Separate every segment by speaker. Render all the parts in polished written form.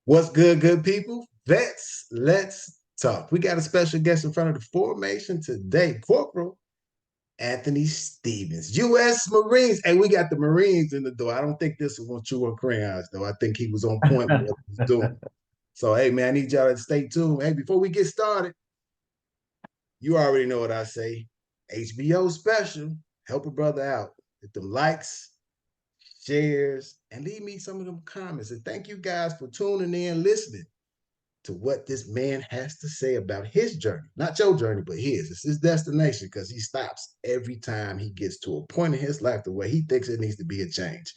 Speaker 1: What's good, good people? Let's talk. We got a special guest in front of the formation today, Corporal Anthony Stevens, U.S. Marines. And we got the Marines in the door. I don't think this is one chew on crayons, though. I think he was on point with what he was doing. So, hey, man, I need y'all to stay tuned. Hey, before we get started, you already know what I say. HBO special. Help a brother out. Hit them likes, shares, and leave me some of them comments. And thank you guys for tuning in, listening to what this man has to say about his journey. Not your journey, but his. It's his destination because he stops every time he gets to a point in his life the way he thinks it needs to be a change.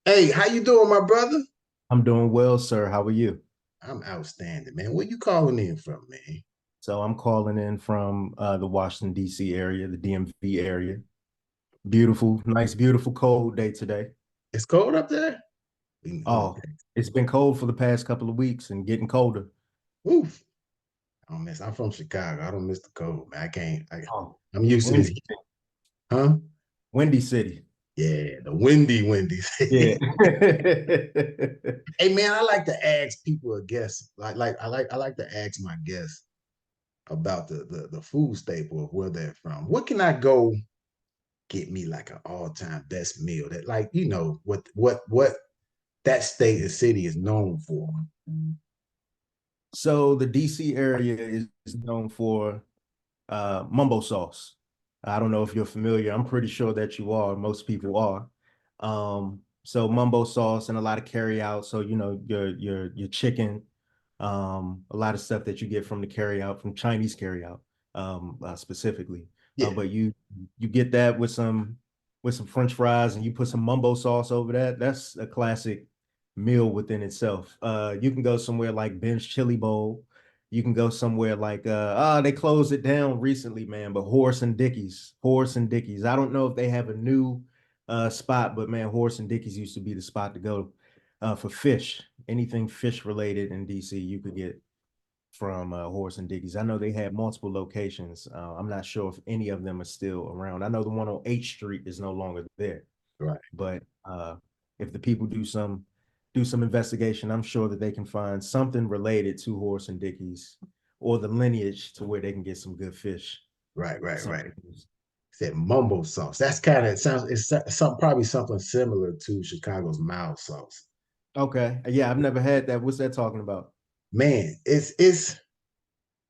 Speaker 1: Hey, how you doing, my brother?
Speaker 2: I'm doing well, sir. How are you?
Speaker 1: I'm outstanding, man. Where you calling in from, man?
Speaker 2: So I'm calling in from the Washington, D.C. area, the DMV area. Beautiful, nice, beautiful, cold day today.
Speaker 1: It's cold up there?
Speaker 2: Oh,
Speaker 1: Okay.
Speaker 2: it's been cold for the past couple of weeks and getting colder.
Speaker 1: Oof. I don't miss. I'm from Chicago. I don't miss the cold, man. I can't.
Speaker 2: Oh,
Speaker 1: I'm used to this
Speaker 2: windy,
Speaker 1: heat. Huh?
Speaker 2: windy city.
Speaker 1: Yeah, the windy.
Speaker 2: Yeah.
Speaker 1: Hey man, I like to ask people a guess. I like to ask my guests about the food staple of where they're from. What can I go get me like an all-time best meal that like what that state and city is known for?
Speaker 2: So the DC area is known for mumbo sauce. I don't know if you're familiar. I'm pretty sure that you are. Most people are. So mumbo sauce and a lot of carry out. So your chicken, a lot of stuff that you get from the carry out, from Chinese carry out, specifically.
Speaker 1: Yeah,
Speaker 2: But you get that with some French fries and you put some mumbo sauce over that. That's a classic meal within itself. You can go somewhere like Ben's Chili Bowl. You can go somewhere like they closed it down recently, man, but Horace and Dickey's. Horace and Dickey's. I don't know if they have a new spot, but man, Horace and Dickey's used to be the spot to go for fish. Anything fish related in DC, you could get from Horace and Dickey's. I know they had multiple locations. I'm not sure if any of them are still around. I know the one on H Street is no longer there,
Speaker 1: right,
Speaker 2: but if the people do some investigation, I'm sure that they can find something related to Horace and Dickey's or the lineage to where they can get some good fish.
Speaker 1: right.
Speaker 2: Something.
Speaker 1: Said mumbo sauce. That's kind of it sounds it's some probably something similar to Chicago's mild sauce.
Speaker 2: Okay. Yeah, I've never had that. What's that talking about?
Speaker 1: Man, it's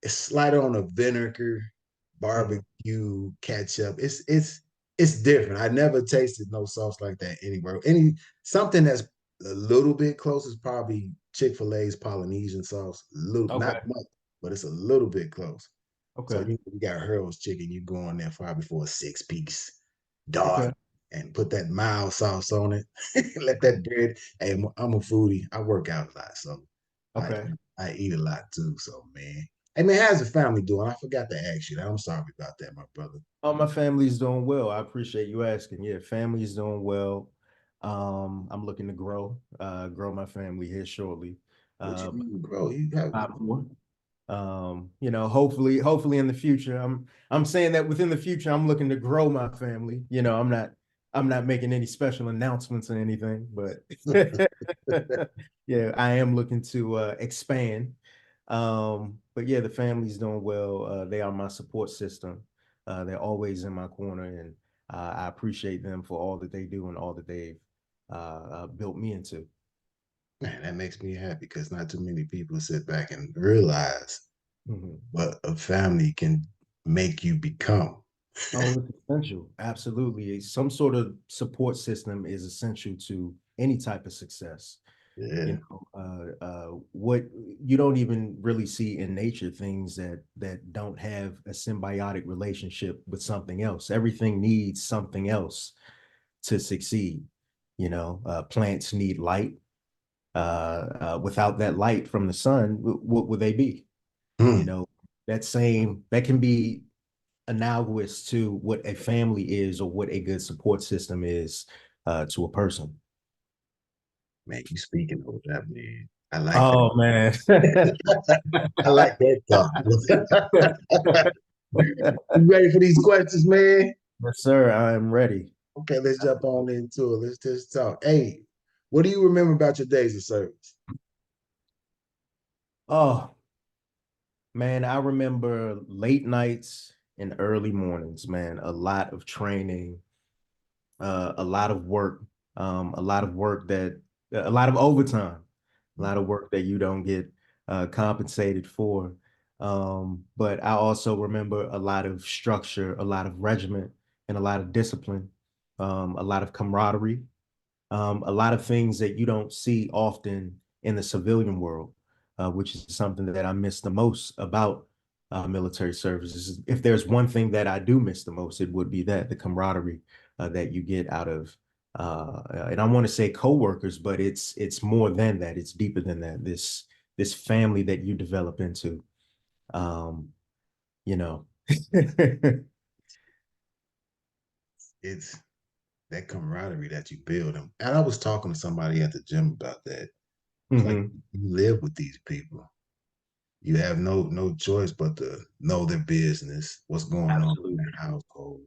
Speaker 1: slight on a vinegar,
Speaker 2: Mhm.
Speaker 1: barbecue, ketchup. It's different. I never tasted no sauce like that anywhere. Something that's a little bit close is probably Chick-fil-A's Polynesian sauce. Little, not
Speaker 2: Okay.
Speaker 1: much, but it's a little bit close. So
Speaker 2: Okay.
Speaker 1: you got Harold's chicken, you go on there probably for a 6 piece dog
Speaker 2: Okay.
Speaker 1: and put that mild sauce on it. Let that bread. Hey, I'm a foodie. I work out a lot, so I
Speaker 2: Okay.
Speaker 1: I eat a lot too. So man, hey man, how's the family doing? I forgot to ask you that. I'm sorry about that, my brother.
Speaker 2: Oh, my family's doing well. I appreciate you asking. Yeah, family's doing well. I'm looking to grow my family here shortly.
Speaker 1: What you
Speaker 2: Uh,
Speaker 1: mean, bro? You have
Speaker 2: Five more. Hopefully in the future, I'm saying that within the future, I'm looking to grow my family. I'm not making any special announcements or anything, but yeah, I am looking to expand. But yeah, the family's doing well. They are my support system. They're always in my corner, and I appreciate them for all that they do and all that they've built me into.
Speaker 1: man, that makes me happy because not too many people sit back and realize
Speaker 2: Mhm.
Speaker 1: what a family can make you become.
Speaker 2: Oh, it's essential. Absolutely. Some sort of support system is essential to any type of success.
Speaker 1: Yeah.
Speaker 2: What you don't even really see in nature, things that don't have a symbiotic relationship with something else. Everything needs something else to succeed. Plants need light. Without that light from the sun, what would they be? You
Speaker 1: Hmm.
Speaker 2: know, that can be analogous to what a family is or what a good support system is to a person.
Speaker 1: Man, you speaking over that, man. I like
Speaker 2: Oh man.
Speaker 1: that. I like that talk. You ready for these questions, man?
Speaker 2: Yes, sir. I am ready.
Speaker 1: Okay, let's jump on into it. Let's just talk. Hey, what do you remember about your days of service?
Speaker 2: Oh man, I remember late nights and early mornings, man. A lot of training, a lot of work, a lot of work that, a lot of overtime, a lot of work that you don't get compensated for. But I also remember a lot of structure, a lot of regiment, and a lot of discipline, a lot of camaraderie, a lot of things that you don't see often in the civilian world, which is something that I miss the most about military services. If there's one thing that I do miss the most, it would be that the camaraderie that you get out of, and I want to say coworkers, but it's more than that. It's deeper than that. This family that you develop into, um, you know.
Speaker 1: It's that camaraderie that you build. And I was talking to somebody at the gym about that. It's like
Speaker 2: Hmm.
Speaker 1: you live with these people. You have no choice but to know their business, what's going on in
Speaker 2: Absolutely,
Speaker 1: their household.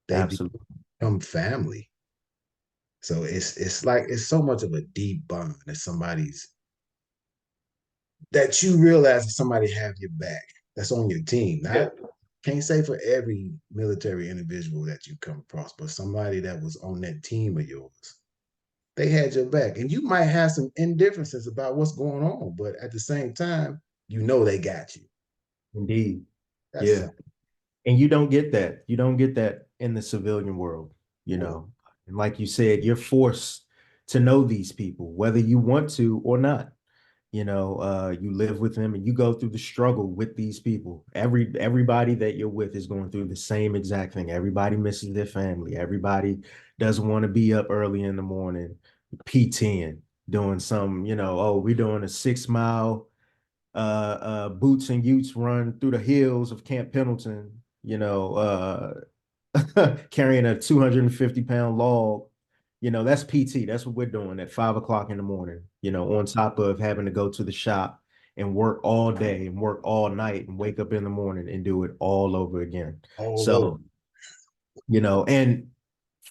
Speaker 1: They
Speaker 2: absolutely.
Speaker 1: become family. So it's like it's so much of a deep bond that somebody's that you realize that somebody have your back that's on your team.
Speaker 2: Yeah,
Speaker 1: Not can't say for every military individual that you come across, but somebody that was on that team of yours. They had your back. And you might have some indifferences about what's going on, but at the same time, you know they got you.
Speaker 2: indeed.
Speaker 1: That's
Speaker 2: Yeah.
Speaker 1: something.
Speaker 2: And you don't get that. You don't get that in the civilian world, you
Speaker 1: Whoa.
Speaker 2: know. And like you said, you're forced to know these people, whether you want to or not. You live with them and you go through the struggle with these people. Everybody that you're with is going through the same exact thing. Everybody misses their family. Everybody doesn't want to be up early in the morning, P10, doing some, oh, we're doing a 6 mile boots and utes run through the hills of Camp Pendleton, carrying a 250 pound log. That's PT. That's what we're doing at 5 o'clock in the morning, on top of having to go to the shop and work all day and work all night and wake up in the morning and do it all over again.
Speaker 1: All over.
Speaker 2: So, and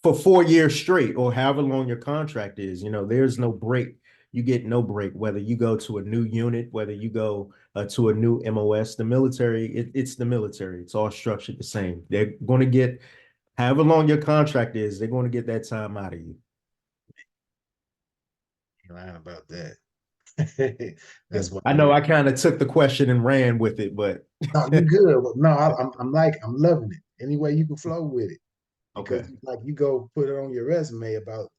Speaker 2: for 4 years straight or however long your contract is, there's no break. You get no break, whether you go to a new unit, whether you go to a new MOS. The military, it's the military. It's all structured the same. They're going to get however long your contract is, they're going to get that time out of you.
Speaker 1: You're lying about that.
Speaker 2: Yeah.
Speaker 1: That's why
Speaker 2: I know I kind of took the question and ran with it, but
Speaker 1: no, you good. No, I'm like I'm loving it. Any way you can flow with it. Because
Speaker 2: okay.
Speaker 1: like you go put it on your resume about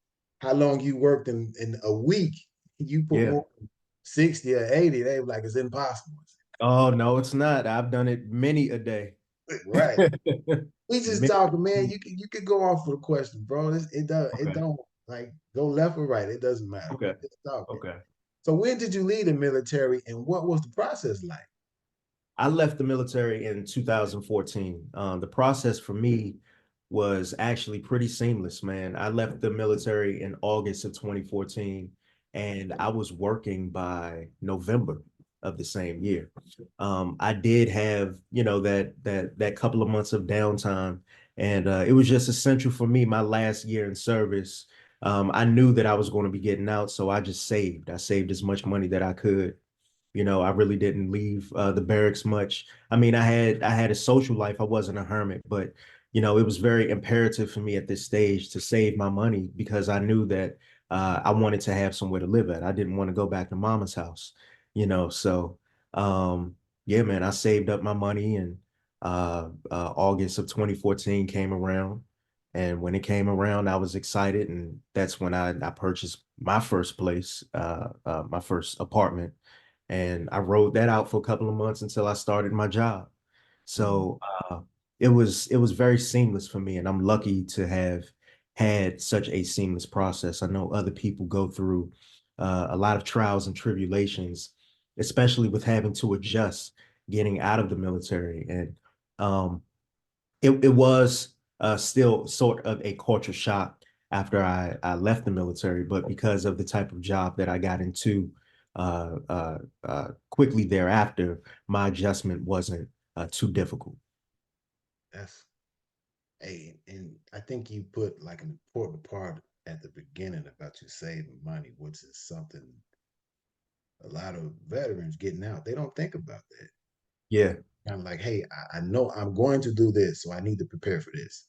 Speaker 1: how long you worked in a week. You put
Speaker 2: Yeah.
Speaker 1: more than 60 or 80, they were like it's impossible.
Speaker 2: Oh, no, it's not. I've done it many a day.
Speaker 1: Right. We just
Speaker 2: Many.
Speaker 1: talking, man. You could go off for the question, bro. It
Speaker 2: Okay.
Speaker 1: don't like go left or right. It doesn't matter.
Speaker 2: Okay.
Speaker 1: Just talking.
Speaker 2: Okay.
Speaker 1: So when did you leave the military and what was the process like?
Speaker 2: I left the military in 2014. The process for me was actually pretty seamless, man. I left the military in August of 2014, and I was working by November of the same year. I did have, that couple of months of downtime, and it was just essential for me. My last year in service, I knew that I was going to be getting out, so I just saved. I saved as much money that I could. I really didn't leave the barracks much. I mean, I had a social life. I wasn't a hermit, but it was very imperative for me at this stage to save my money because I knew that I wanted to have somewhere to live at. I didn't want to go back to mama's house, So yeah, man, I saved up my money, and August of 2014 came around. And when it came around, I was excited, and that's when I purchased my first place, my first apartment, and I rode that out for a couple of months until I started my job.
Speaker 1: Mm,
Speaker 2: So it was very seamless for me, and I'm lucky to have had such a seamless process. I know other people go through a lot of trials and tribulations, especially with having to adjust getting out of the military, and it was still sort of a culture shock after I left the military, but because of the type of job that I got into quickly thereafter, my adjustment wasn't too difficult.
Speaker 1: that's hey, and I think you put like an important part at the beginning about you saving money, which is something a lot of veterans getting out, they don't think about that.
Speaker 2: Yeah.
Speaker 1: Kind of like, hey, I know I'm going to do this, so I need to prepare for this.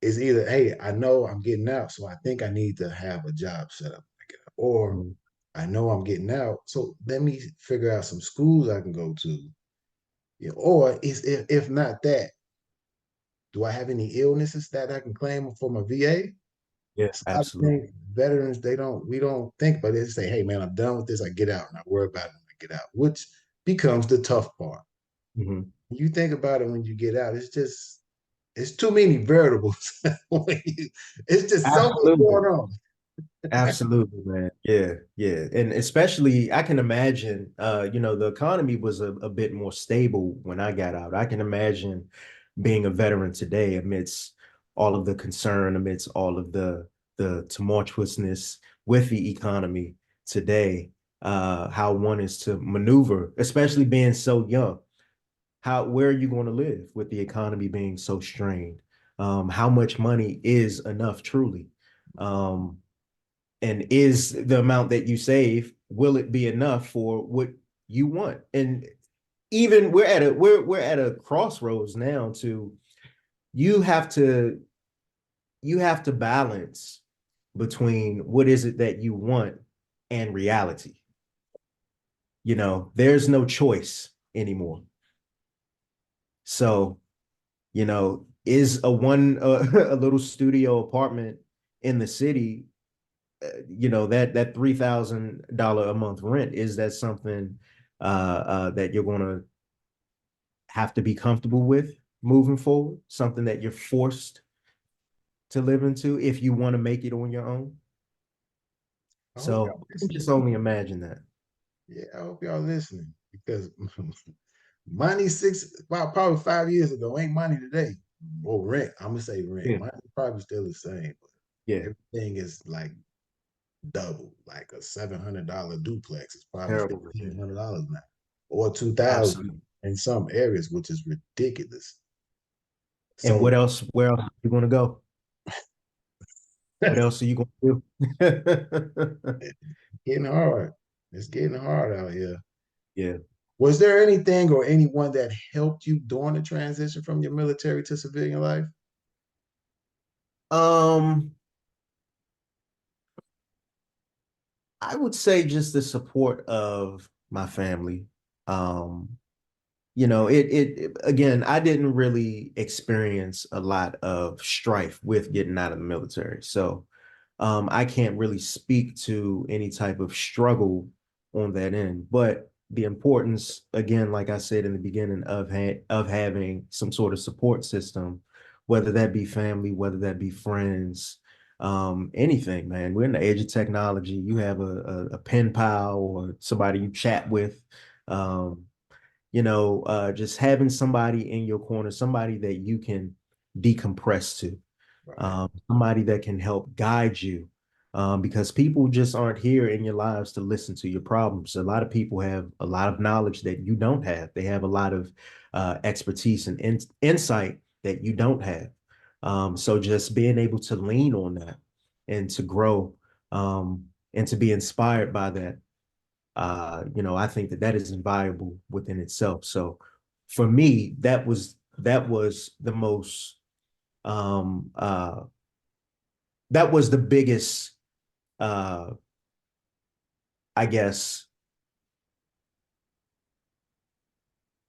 Speaker 1: It's either, hey, I know I'm getting out, so I think I need to have a job set up, or
Speaker 2: Mhm.
Speaker 1: I know I'm getting out, so let me figure out some schools I can go to. Or is if not that, do I have any illnesses that I can claim for my VA?
Speaker 2: Yeah,
Speaker 1: So I
Speaker 2: absolutely.
Speaker 1: think veterans, we don't think, but they say, hey man, I'm done with this. I get out and I worry about it when I get out, which becomes the tough part.
Speaker 2: Mhm.
Speaker 1: When you think about it when you get out, it's too many variables. It's just so much
Speaker 2: Absolutely.
Speaker 1: going on.
Speaker 2: Absolutely, man. Yeah, yeah. And especially I can imagine the economy was a bit more stable when I got out. I can imagine being a veteran today amidst all of the concern, amidst all of the tumultuousness with the economy today, how one is to maneuver, especially being so young. Where are you going to live with the economy being so strained? How much money is enough truly? Um, and is the amount that you save, will it be enough for what you want? And even we're at a crossroads now to you have to you have to balance between what is it that you want and reality. There's no choice anymore. So, is a little studio apartment in the city, that $3,000 a month rent, is that something that you're going to have to be comfortable with moving forward, something that you're forced to live into if you want to make it on your own?
Speaker 1: I hope
Speaker 2: So
Speaker 1: y'all
Speaker 2: I can
Speaker 1: listening.
Speaker 2: just only imagine that.
Speaker 1: Yeah, I hope y'all listening because money about probably 5 years ago ain't money today. Or rent. I'm gonna say rent.
Speaker 2: Yeah,
Speaker 1: Money probably still the same, but
Speaker 2: yeah,
Speaker 1: everything is like double. Like a $700 duplex is probably
Speaker 2: terrible.
Speaker 1: $1,500 now, or 2,000
Speaker 2: Absolutely.
Speaker 1: in some areas, which is ridiculous.
Speaker 2: And
Speaker 1: So
Speaker 2: where else are you going to go? What else are you going to do?
Speaker 1: it's getting hard. It's getting hard out here.
Speaker 2: Yeah.
Speaker 1: Was there anything or anyone that helped you during the transition from your military to civilian life?
Speaker 2: Um, I would say just the support of my family. Um, again, I didn't really experience a lot of strife with getting out of the military. So I can't really speak to any type of struggle on that end. But the importance, again, like I said in the beginning, of having some sort of support system, whether that be family, whether that be friends, anything, man. We're in the age of technology. You have a pen pal or somebody you chat with. Um, just having somebody in your corner, somebody that you can decompress to,
Speaker 1: Right.
Speaker 2: somebody that can help guide you, because people just aren't here in your lives to listen to your problems. A lot of people have a lot of knowledge that you don't have. They have a lot of expertise and insight that you don't have. So just being able to lean on that and to grow, and to be inspired by that, I think that is invaluable within itself. So for me, that was the most that was the biggest, uh I guess,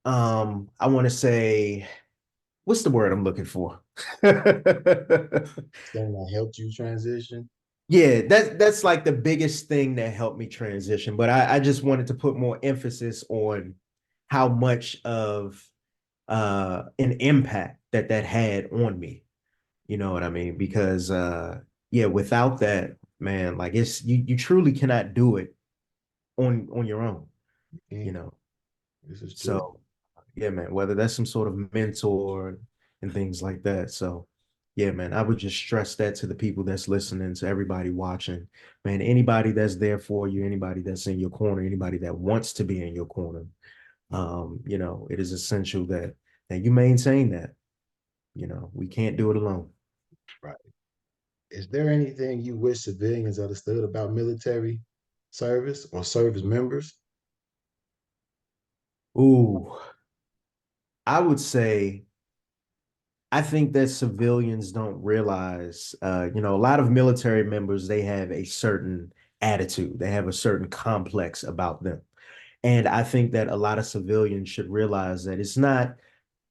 Speaker 2: I want to say, what's the word I'm looking for?
Speaker 1: Thing that helped you transition.
Speaker 2: Yeah, that's like the biggest thing that helped me transition. But I just wanted to put more emphasis on how much of an impact that had on me. You know what I mean? Because yeah, without that, man, like you truly cannot do it on your own, you
Speaker 1: And
Speaker 2: know.
Speaker 1: this is true.
Speaker 2: So yeah, man, whether that's some sort of mentor and things like that. So yeah, man, I would just stress that to the people that's listening, to everybody watching. Man, anybody that's there for you, anybody that's in your corner, anybody that wants to be in your corner, it is essential that you maintain that. We can't do it alone.
Speaker 1: Right. Is there anything you wish civilians understood about military? service or service members?
Speaker 2: Ooh, I would say I think that civilians don't realize, a lot of military members, they have a certain attitude, they have a certain complex about them. And I think that a lot of civilians should realize that it's not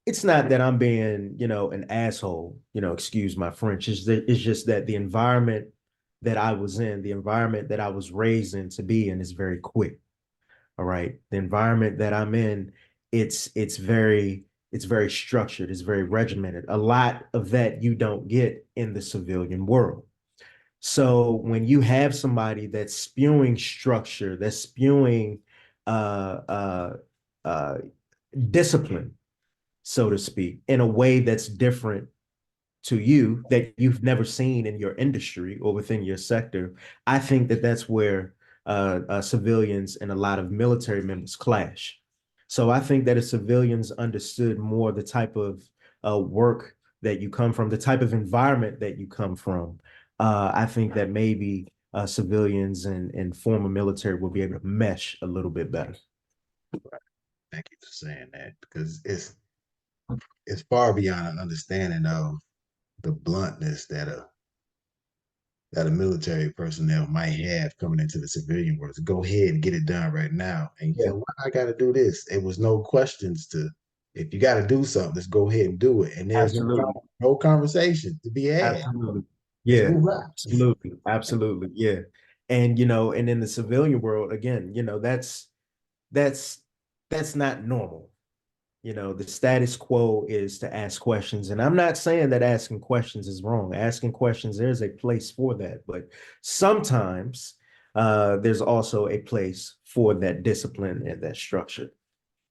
Speaker 2: that I'm being, an asshole, excuse my French. It's just that the environment that I was in, the environment that I was raised in to be in is very quick. All right. The environment that I'm in, it's very structured, it's very regimented. A lot of that you don't get in the civilian world. So when you have somebody that's spewing structure, that's spewing uh uh uh discipline, so to speak, in a way that's different to you that you've never seen in your industry or within your sector, I think that that's where civilians and a lot of military members clash. So I think that if civilians understood more the type of work that you come from, the type of environment that you come from, I think that maybe civilians and former military will be able to mesh a little bit better.
Speaker 1: Thank you for saying that because it's far beyond an understanding of the bluntness that a military personnel might have coming into the civilian world to go ahead and get it done right now. And you
Speaker 2: Yeah,
Speaker 1: know, why I got to do this? It was no questions to, if you got to do something, let's go ahead and do it. And there's
Speaker 2: absolutely.
Speaker 1: no conversation to be had.
Speaker 2: Absolutely.
Speaker 1: Let's
Speaker 2: Yeah,
Speaker 1: move on.
Speaker 2: absolutely. Absolutely. Yeah. And in the civilian world, again, that's that's not normal. The status quo is to ask questions. And I'm not saying that asking questions is wrong. Asking questions, there's a place for that. But sometimes there's also a place for that discipline and that structure.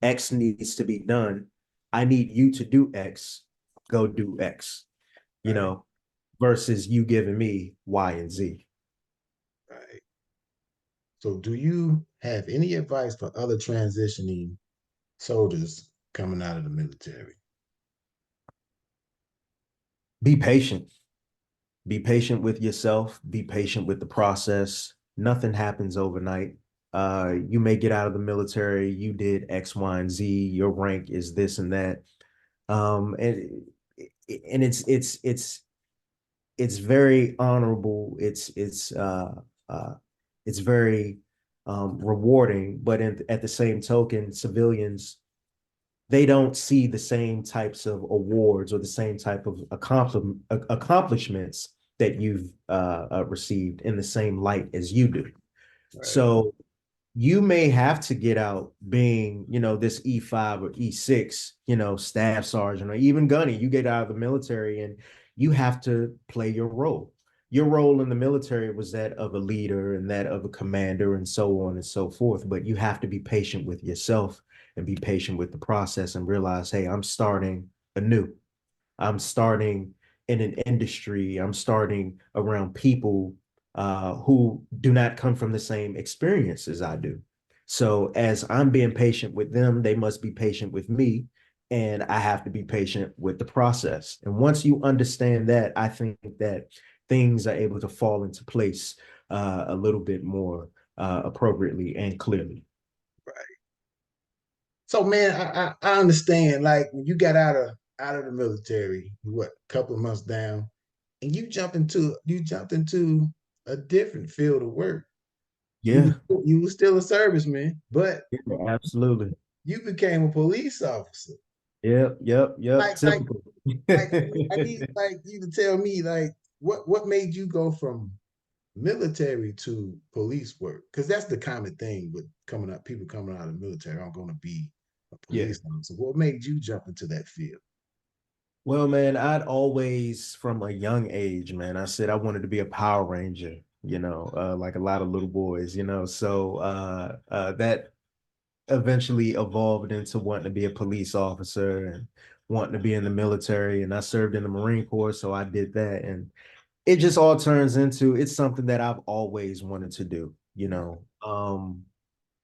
Speaker 2: X needs to be done. I need you to do X. Go do X. You
Speaker 1: Right,
Speaker 2: know, versus you giving me Y and Z.
Speaker 1: right. So, do you have any advice for other transitioning soldiers coming out of the military?
Speaker 2: Be patient. Be patient with yourself. Be patient with the process. Nothing happens overnight. You may get out of the military. You did X, Y, and Z. Your rank is this and that. And it's very honorable. It's very rewarding. But at the same token, civilians, they don't see the same types of awards or the same type of accomplishments that you've received in the same light as you do.
Speaker 1: Right,
Speaker 2: So you may have to get out being, this E5 or E6, staff sergeant or even gunny. You get out of the military and you have to play your role. Your role in the military was that of a leader and that of a commander and so on and so forth. But you have to be patient with yourself and be patient with the process and realize, hey, I'm starting anew. I'm starting in an industry. I'm starting around people who do not come from the same experience as I do. So as I'm being patient with them, they must be patient with me. And I have to be patient with the process. And once you understand that, I think that things are able to fall into place a little bit more appropriately and clearly.
Speaker 1: right. So, man, I understand. Like when you got out of the military, what, a couple of months down, and you jumped into a different field of work.
Speaker 2: Yeah,
Speaker 1: You was still a serviceman, but
Speaker 2: yeah, absolutely.
Speaker 1: you became a police officer.
Speaker 2: Yep, yep, yep.
Speaker 1: Like, like,
Speaker 2: Typical.
Speaker 1: like, I need like you to tell me like what made you go from military to police work? Because that's the common thing with coming up, people coming out of the military are going to be a
Speaker 2: Yeah.
Speaker 1: police officer. What made you jump into that field?
Speaker 2: Well, man, I'd always, from a young age, man, I said I wanted to be a Power Ranger, like a lot of little boys, So that eventually evolved into wanting to be a police officer and wanting to be in the military. And I served in the Marine Corps, so I did that. And it just all turns into it's something that I've always wanted to do.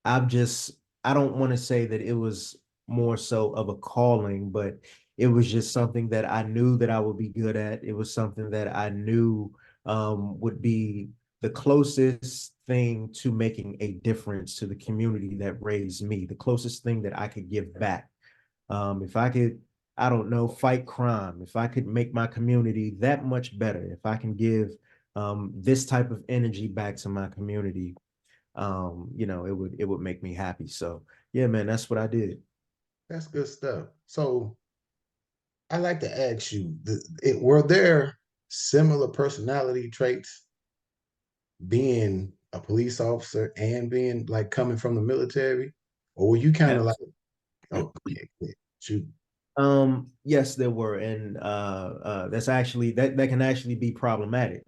Speaker 2: I've just, I don't want to say that it was more so of a calling, but it was just something that I knew that I would be good at. It was something that I knew would be the closest thing to making a difference to the community that raised me, the closest thing that I could give back. If I could, I don't know, fight crime, if I could make my community that much better, if I can give this type of energy back to my community, it would make me happy. So yeah, man, that's what I did.
Speaker 1: That's good stuff. So I like to ask you, were there similar personality traits being a police officer and being like coming from the military? Or were you kind of like, oh, yeah, shoot,
Speaker 2: Yes, there were, and that's actually that can actually be problematic.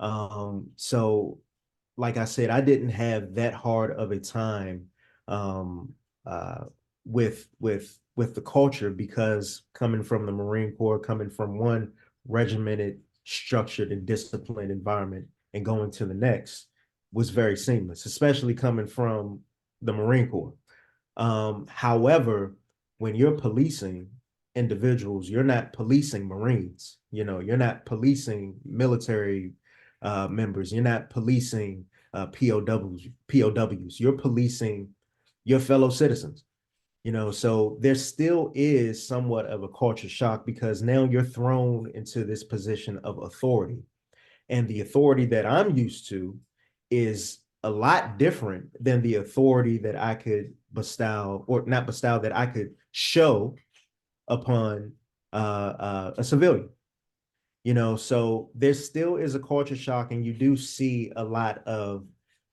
Speaker 2: So like I said, I didn't have that hard of a time um uh with the culture because coming from the Marine Corps, coming from one regimented, structured, and disciplined environment and going to the next was very seamless, especially coming from the Marine Corps. However, when you're policing individuals, you're not policing Marines. You're not policing military members. You're not policing POWs. POWs. You're policing your fellow citizens. So there still is somewhat of a culture shock because now you're thrown into this position of authority. And the authority that I'm used to is a lot different than the authority that I could bestow, or not bestow, that I could show upon a civilian. So there still is a culture shock, and you do see a lot of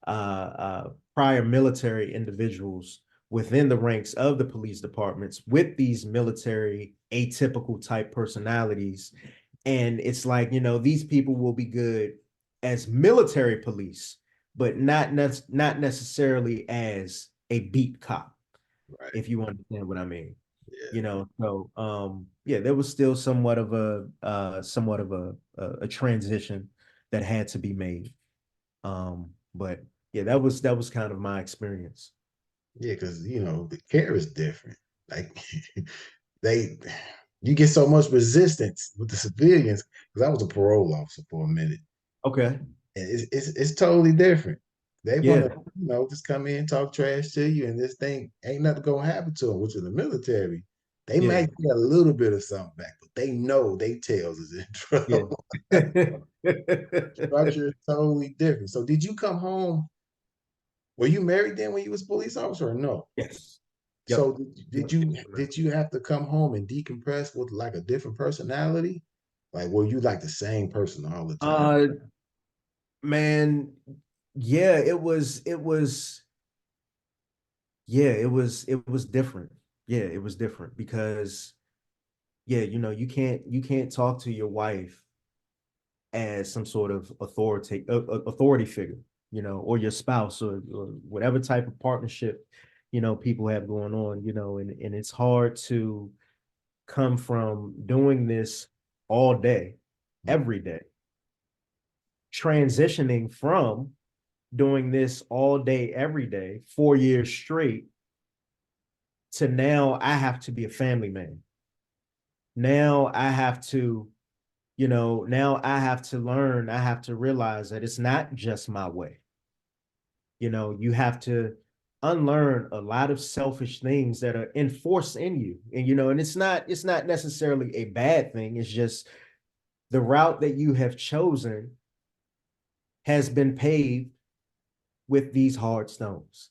Speaker 2: prior military individuals within the ranks of the police departments with these military atypical type personalities. And it's like, these people will be good as military police, but not necessarily as a beat cop,
Speaker 1: right.
Speaker 2: if you understand what I mean.
Speaker 1: Yeah.
Speaker 2: So yeah, there was still somewhat of a transition that had to be made. But yeah, that was kind of my experience.
Speaker 1: Yeah, because the care is different. Like they you get so much resistance with the civilians because I was a parole officer for a minute.
Speaker 2: Okay.
Speaker 1: And it's totally different. They want to,
Speaker 2: Yeah.
Speaker 1: just come in, talk trash to you, and this thing ain't nothing gonna happen to them, which is the military. They
Speaker 2: Yeah.
Speaker 1: might get a little bit of something back, but they know they tails is in
Speaker 2: Yeah.
Speaker 1: trouble. Structure is totally different. So did you come home? Were you married then when you was a police officer or no?
Speaker 2: Yes.
Speaker 1: So
Speaker 2: Yep.
Speaker 1: did you have to come home and decompress with like a different personality? Like were you like the same person all the time?
Speaker 2: Uh Man, yeah, it was different. Yeah, it was different because yeah, you can't talk to your wife as some sort of authority figure, or your spouse, or whatever type of partnership, people have going on, and it's hard to come from doing this all day, every day, transitioning from doing this all day, every day, 4 years straight, to now I have to be a family man. Now I have to, now I have to learn, I have to realize that it's not just my way. You have to unlearn a lot of selfish things that are enforced in you. And it's not necessarily a bad thing. It's just the route that you have chosen has been paved with these hard stones.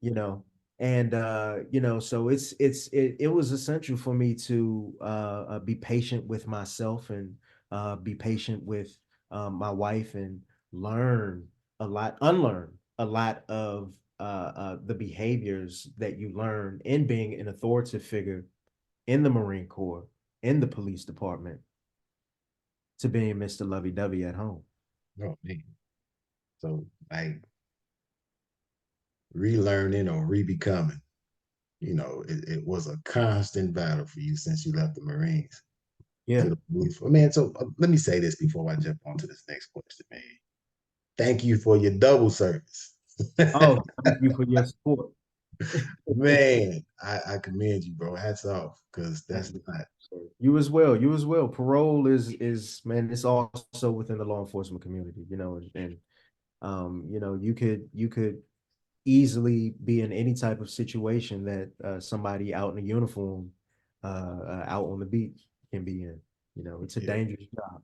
Speaker 2: you know and so it was essential for me to be patient with myself, and be patient with my wife, and unlearn a lot of the behaviors that you learn in being an authoritative figure in the Marine Corps, in the police department, to being Mr. Lovey-Dovey at home.
Speaker 1: Oh man. So like relearning or re-becoming, it was a constant battle for you since you left the Marines
Speaker 2: Yeah.
Speaker 1: to the police. Well, man, so let me say this before I jump on to this next question, man. Thank you for your double service.
Speaker 2: Oh, thank you for your support.
Speaker 1: Man, I commend you, bro. Hats off, because that's not
Speaker 2: You as well. You as well. Parole is man, it's also within the law enforcement community, and You could easily be in any type of situation that somebody out in a uniform, out on the beat can be in. It's a
Speaker 1: Yeah,
Speaker 2: dangerous job.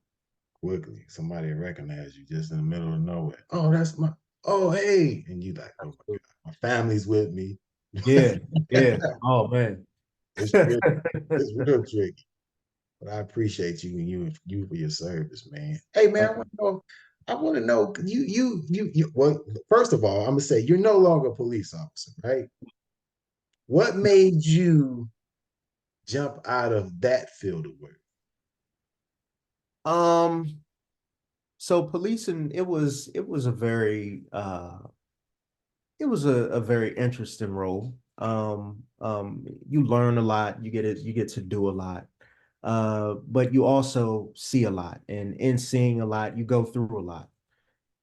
Speaker 1: quickly. Somebody recognize you just in the middle of nowhere. Oh, that's my, oh, hey. And you like, oh my God, my family's with me.
Speaker 2: Yeah, yeah. Oh man.
Speaker 1: It's tricky. It's real tricky. But I appreciate you and you for your service, man. Hey man,
Speaker 2: Thank you.
Speaker 1: I want to know well, first of all, I'm gonna say you're no longer a police officer, right? What made you jump out of that field of work?
Speaker 2: Um, so policing, it was a very interesting role. You learn a lot, you get to do a lot. But you also see a lot, and in seeing a lot, you go through a lot.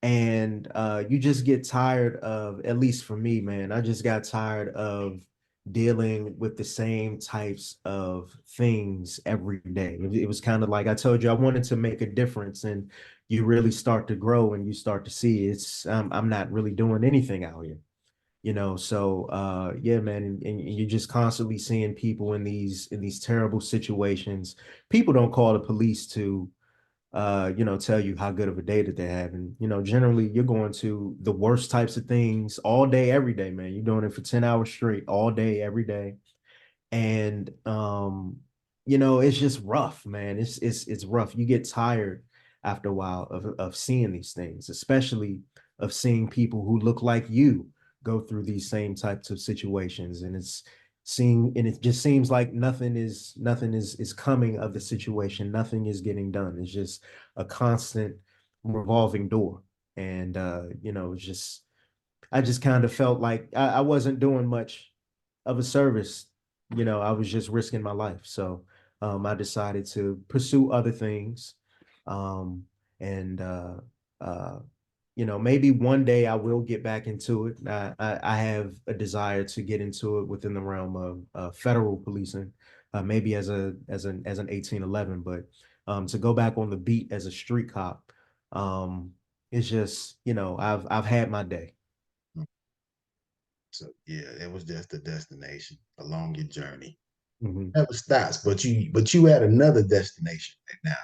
Speaker 2: And you just get tired of, at least for me, man, I just got tired of dealing with the same types of things every day. It was kind of like I told you, I wanted to make a difference, and you really start to grow and you start to see I'm not really doing anything out here. So yeah, man, and you're just constantly seeing people in these terrible situations. People don't call the police to tell you how good of a day that they're having. Generally you're going to the worst types of things all day, every day, man. You're doing it for 10 hours straight, all day, every day. And it's just rough, man. It's rough. You get tired after a while of seeing these things, especially of seeing people who look like you go through these same types of situations. And it just seems like nothing is coming of the situation. Nothing is getting done. It's just a constant revolving door. And it's just I just kind of felt like I wasn't doing much of a service. I was just risking my life. So I decided to pursue other things. Um, and maybe one day I will get back into it. I have a desire to get into it within the realm of federal policing, maybe as an 1811, but to go back on the beat as a street cop, it's just, I've had my day.
Speaker 1: So yeah, it was just a destination along your journey.
Speaker 2: Mhm.
Speaker 1: Never stops, but you at another destination right now.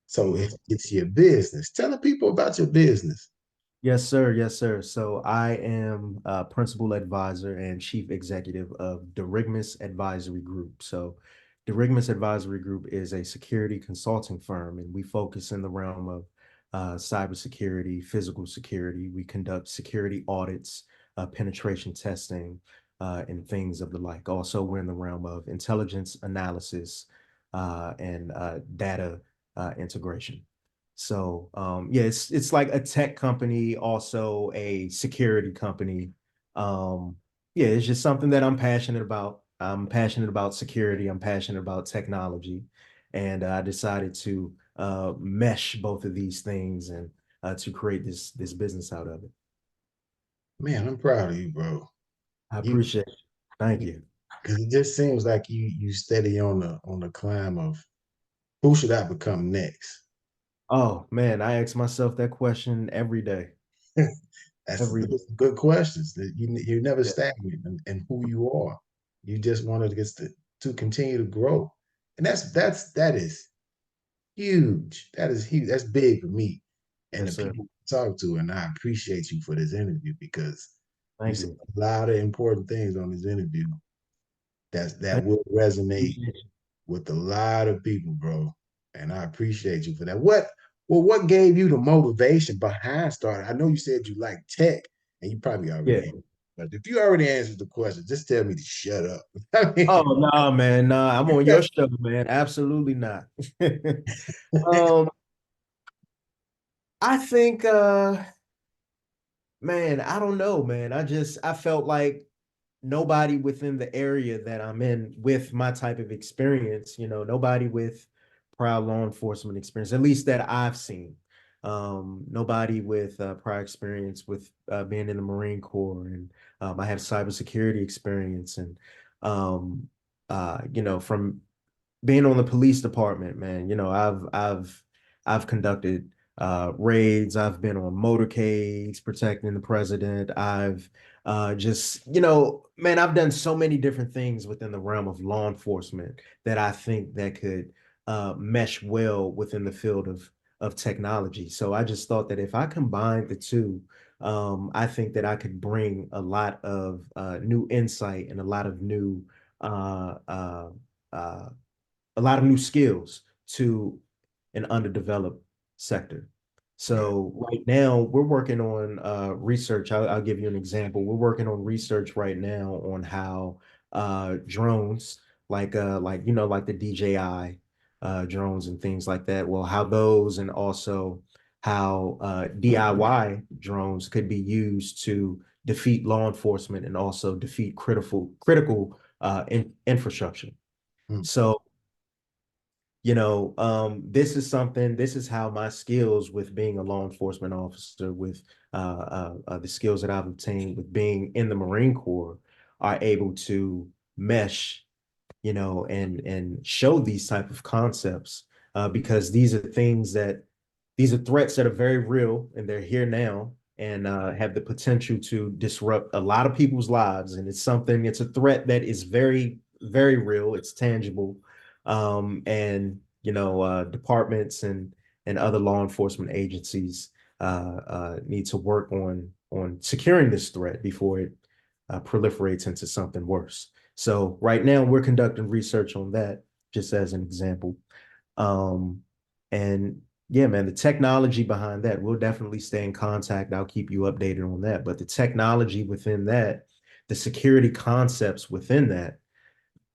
Speaker 1: So
Speaker 2: Mhm.
Speaker 1: it's your business. Tell the people about your business.
Speaker 2: Yes, sir. Yes, sir. So I am principal advisor and chief executive of Derigmus Advisory Group. So Derigmus Advisory Group is a security consulting firm, and we focus in the realm of cybersecurity, physical security. We conduct security audits, penetration testing, and things of the like. Also, we're in the realm of intelligence analysis and data integration. So yeah, it's like a tech company, also a security company. Um, yeah, it's just something that I'm passionate about. I'm passionate about security. I'm passionate about technology, and I decided to mesh both of these things and to create this business out of it.
Speaker 1: Man, I'm proud of you, bro.
Speaker 2: I
Speaker 1: You
Speaker 2: appreciate it. Thank you.
Speaker 1: because it just seems like you steady on the climb of who should I become next?
Speaker 2: Oh man, I ask myself that question every day.
Speaker 1: That's
Speaker 2: Every
Speaker 1: those are good questions. That you're never
Speaker 2: yeah,
Speaker 1: stagnant in who you are. You just wanted to get to continue to grow, and that is huge. That is huge. That's big for me and the
Speaker 2: yes, sir.
Speaker 1: people I talk to. And I appreciate you for this interview because you
Speaker 2: Thank
Speaker 1: said
Speaker 2: you.
Speaker 1: a lot of important things on this interview that
Speaker 2: Thank
Speaker 1: will
Speaker 2: you.
Speaker 1: resonate
Speaker 2: Appreciate you.
Speaker 1: with a lot of people, bro. And I appreciate you for that. What gave you the motivation behind starting? I know you said you like tech, and you probably already
Speaker 2: Yeah.
Speaker 1: answered. But if you already answered the question, just tell me to shut up. I mean,
Speaker 2: Oh no, man, no, I'm on your show, man. Absolutely not. um, I think man, I don't know, man. I felt like nobody within the area that I'm in with my type of experience, nobody with prior law enforcement experience, at least that I've seen. Nobody with prior experience with being in the Marine Corps, and I have cybersecurity experience, and from being on the police department, man, I've conducted raids. I've been on motorcades protecting the president. I've just, man, I've done so many different things within the realm of law enforcement that I think that could mesh well within the field of technology. So I just thought that if I combined the two, I think that I could bring a lot of new insight and uh, uh, uh, a lot of new skills to an underdeveloped sector.
Speaker 1: Right.
Speaker 2: So right now we're working on research. I'll give you an example. We're working on research right now on how drones, like the DJI drones and things like that, well, how those and also how DIY drones could be used to defeat law enforcement and also defeat critical infrastructure.
Speaker 1: Mm.
Speaker 2: So this is how my skills with being a law enforcement officer, with the skills that I've obtained with being in the Marine Corps, are able to mesh, and show these type of concepts, because these are threats that are very real and they're here now and have the potential to disrupt a lot of people's lives. And it's a threat that is very, very real. It's tangible. And departments and other law enforcement agencies need to work on securing this threat before it proliferates into something worse. So right now we're conducting research on that, just as an example. Um, and yeah, man, the technology behind that, we'll definitely stay in contact. I'll keep you updated on that. But the technology within that, the security concepts within that,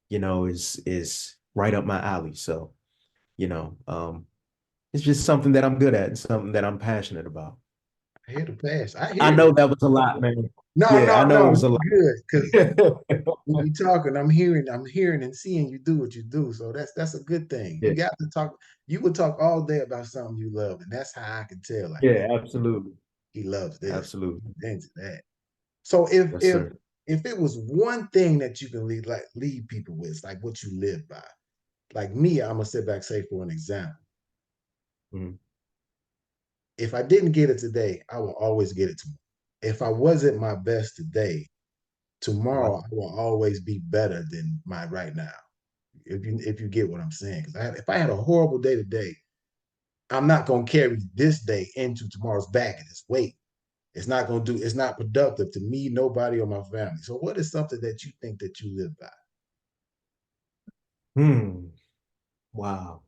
Speaker 2: is right up my alley. So, you know, um, it's just something that I'm good at and something that I'm passionate about.
Speaker 1: I hear the pass. I
Speaker 2: I
Speaker 1: hear
Speaker 2: know
Speaker 1: you.
Speaker 2: that was a lot, man.
Speaker 1: No,
Speaker 2: Yeah, I
Speaker 1: no,
Speaker 2: know it
Speaker 1: no.
Speaker 2: was a
Speaker 1: You
Speaker 2: lot.
Speaker 1: good. Because when you talking, I'm hearing and seeing you do what you do. So that's a good thing.
Speaker 2: Yeah,
Speaker 1: You got to talk. You would talk all day about something you love, and that's how I can tell. Like, man,
Speaker 2: yeah, absolutely.
Speaker 1: he loves this.
Speaker 2: Absolutely.
Speaker 1: He's into that. So if
Speaker 2: Yes,
Speaker 1: if
Speaker 2: sir.
Speaker 1: if it was one thing that you can lead people with, like what you live by. Like me, I'm gonna sit back and say for an example.
Speaker 2: Mhm.
Speaker 1: If I didn't get it today, I will always get it tomorrow. If I wasn't my best today,
Speaker 2: I like
Speaker 1: tomorrow I will always be better than my right now. If you get what I'm saying, because if I had a horrible day today, I'm not gonna carry this day into tomorrow's baggage. It's weight. It's not gonna do. It's not productive to me, nobody, or my family. So, what is something that you think that you live by?
Speaker 2: Hmm. Wow.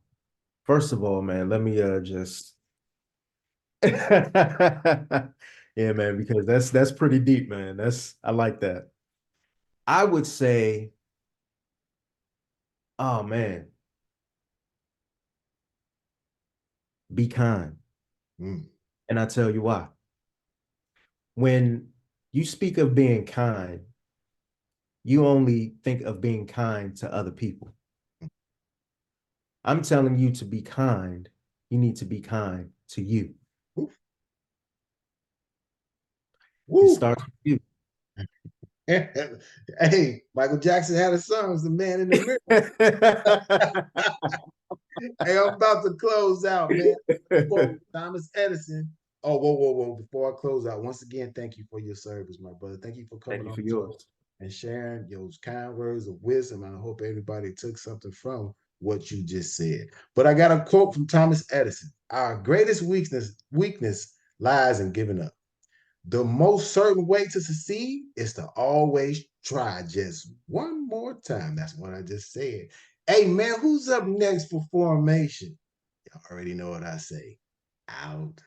Speaker 2: First of all, man, let me just yeah, man, because that's pretty deep, man. I like that. I would say, oh man, be kind.
Speaker 1: Mm.
Speaker 2: And I tell you why. When you speak of being kind, you only think of being kind to other people. I'm telling you to be kind, you need to be kind to you.
Speaker 1: Woo.
Speaker 2: It
Speaker 1: Woo.
Speaker 2: starts with you.
Speaker 1: Hey, Michael Jackson had a song, "Was the Man in the Mirror." Hey, I'm about to close out, man. Quote Thomas Edison. Oh, whoa, whoa, whoa. Before I close out, once again, thank you for your service, my brother. Thank you for
Speaker 2: Thank
Speaker 1: coming
Speaker 2: you
Speaker 1: on
Speaker 2: for
Speaker 1: the show
Speaker 2: yours.
Speaker 1: and sharing those kind words of wisdom. And I hope everybody took something from what you just said. But I got a quote from Thomas Edison. Our greatest weakness lies in giving up. The most certain way to succeed is to always try just one more time. That's what I just said. Hey, man, who's up next for formation? Y'all already know what I say. Out.